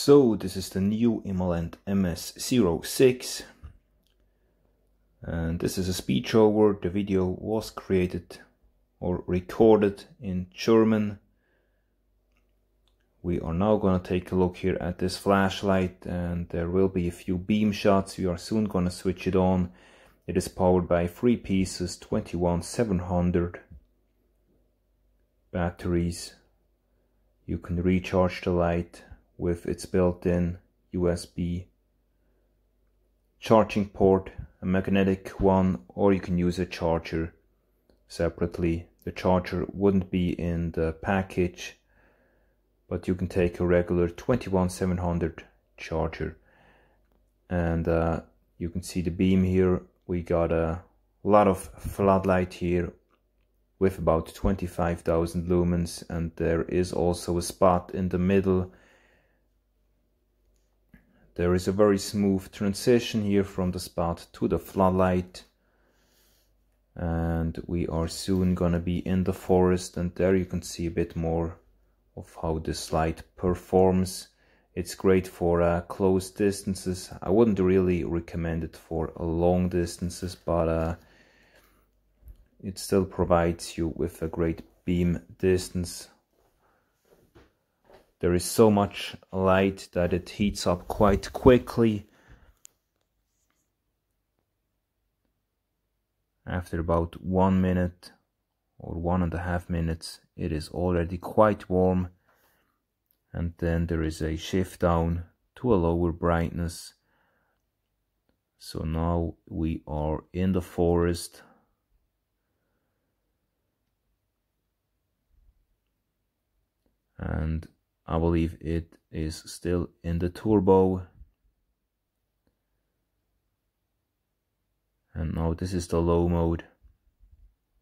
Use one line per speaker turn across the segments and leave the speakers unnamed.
So this is the new Imalent MS06 and this is a speech over. The video was created or recorded in German. We are now going to take a look here at this flashlight, and there will be a few beam shots. We are soon going to switch it on. It is powered by 3 pieces 21700 batteries. You can recharge the light with its built-in USB charging port, a magnetic one, or you can use a charger separately. The charger wouldn't be in the package, but you can take a regular 21700 charger. And you can see the beam here. We got a lot of floodlight here with about 25,000 lumens, and there is also a spot in the middle. There is a very smooth transition here from the spot to the floodlight, and we are soon gonna be in the forest, and there you can see a bit more of how this light performs. It's great for close distances. I wouldn't really recommend it for long distances, but it still provides you with a great beam distance. There is so much light that it heats up quite quickly. After about 1 minute or 1.5 minutes, it is already quite warm, and then there is a shift down to a lower brightness. So now we are in the forest. And I believe it is still in the turbo. And now this is the low mode.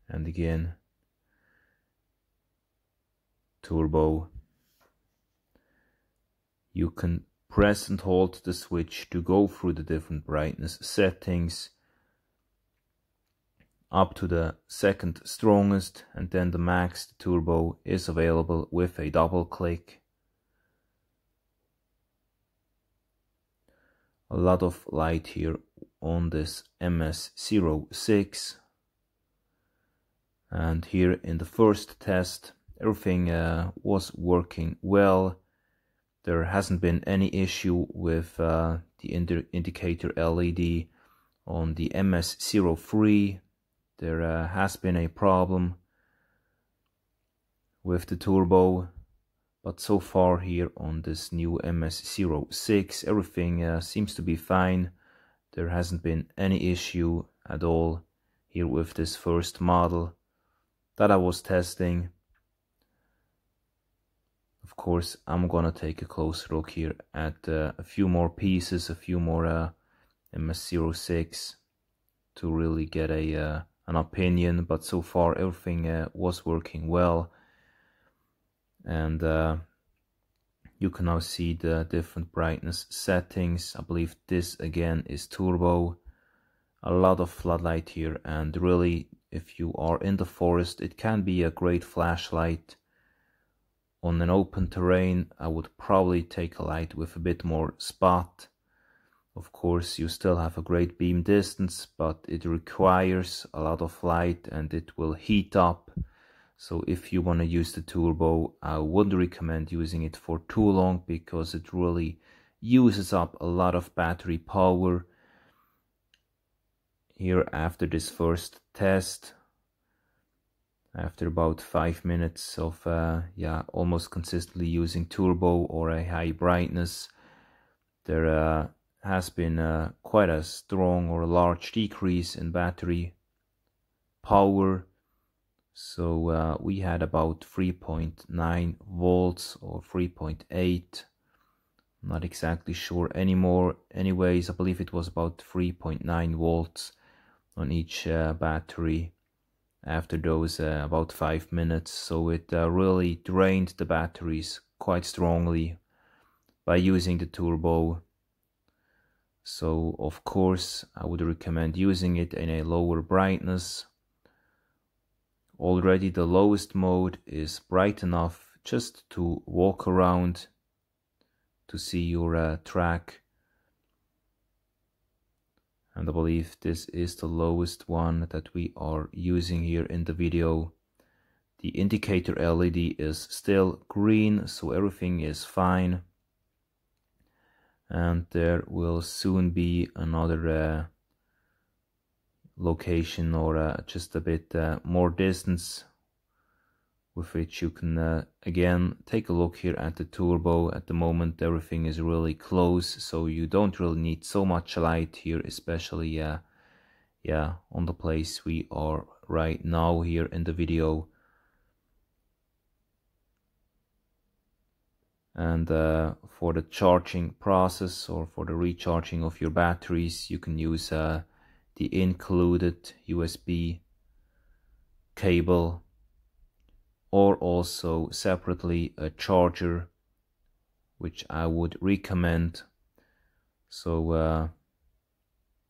And again, turbo. You can press and hold the switch to go through the different brightness settings up to the second strongest, and then the max turbo is available with a double click. A lot of light here on this MS06, and here in the first test everything was working well. There hasn't been any issue with the indicator LED on the MS03. There has been a problem with the turbo, but so far here on this new MS06 everything seems to be fine. There hasn't been any issue at all here with this first model that I was testing. Of course, I'm gonna take a closer look here at a few more pieces, a few more MS06 to really get an opinion, but so far everything was working well. And you can now see the different brightness settings. I believe this again is turbo. A lot of floodlight here, and really if you are in the forest it can be a great flashlight. On an open terrain I would probably take a light with a bit more spot. Of course you still have a great beam distance, but it requires a lot of light and it will heat up. So if you want to use the turbo, I wouldn't recommend using it for too long, because it really uses up a lot of battery power. Here after this first test, after about 5 minutes of almost consistently using turbo or a high brightness, there has been quite a strong or a large decrease in battery power. So we had about 3.9 volts or 3.8, not exactly sure anymore. Anyways, I believe it was about 3.9 volts on each battery after those about 5 minutes. So it really drained the batteries quite strongly by using the turbo. So of course I would recommend using it in a lower brightness. Already the lowest mode is bright enough just to walk around, to see your track. And I believe this is the lowest one that we are using here in the video. The indicator LED is still green, so everything is fine. And there will soon be another location, or just a bit more distance, with which you can again take a look here at the turbo. At the moment everything is really close, so you don't really need so much light here, especially on the place we are right now here in the video. And for the charging process, or for the recharging of your batteries, you can use the included USB cable, or also separately a charger, which I would recommend. So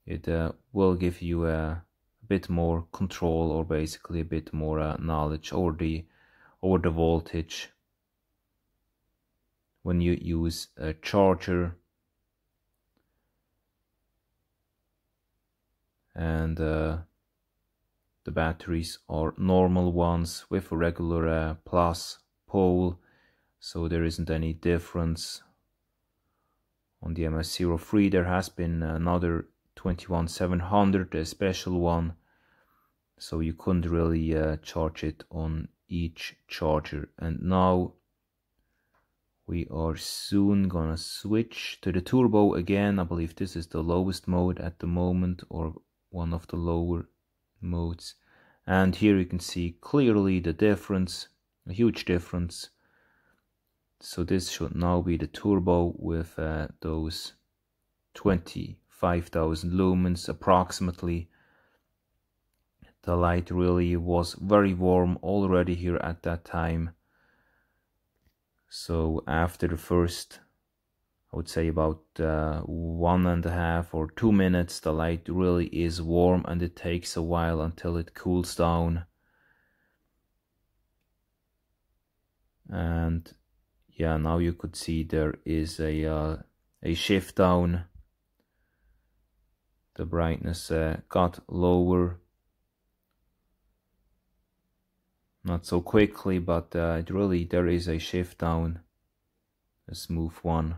it will give you a bit more control, or basically a bit more knowledge over the voltage when you use a charger. And the batteries are normal ones with a regular plus pole, so there isn't any difference. On the MS03 there has been another 21700, a special one, so you couldn't really charge it on each charger. And now we are soon gonna switch to the turbo again. I believe this is the lowest mode at the moment, or one of the lower modes. And here you can see clearly the difference, a huge difference. So this should now be the turbo with those 25,000 lumens approximately. The light really was very warm already here at that time. So after the first, I would say about 1.5 or 2 minutes, the light really is warm, and it takes a while until it cools down. And yeah, now you could see there is a shift down. The brightness got lower, not so quickly, but there is a shift down, a smooth one,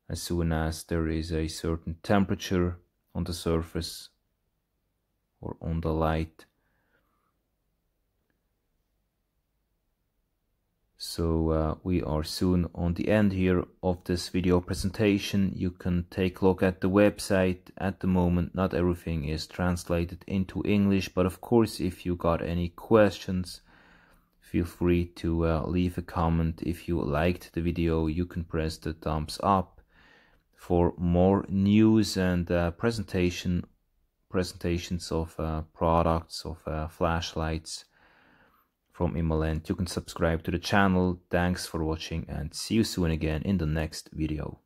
as soon as there is a certain temperature on the surface or on the light. So we are soon on the end here of this video presentation. You can take a look at the website. At the moment not everything is translated into English, but of course if you got any questions, feel free to leave a comment. If you liked the video, you can press the thumbs up. For more news and presentations of products, of flashlights from Imalent, you can subscribe to the channel. Thanks for watching, and see you soon again in the next video.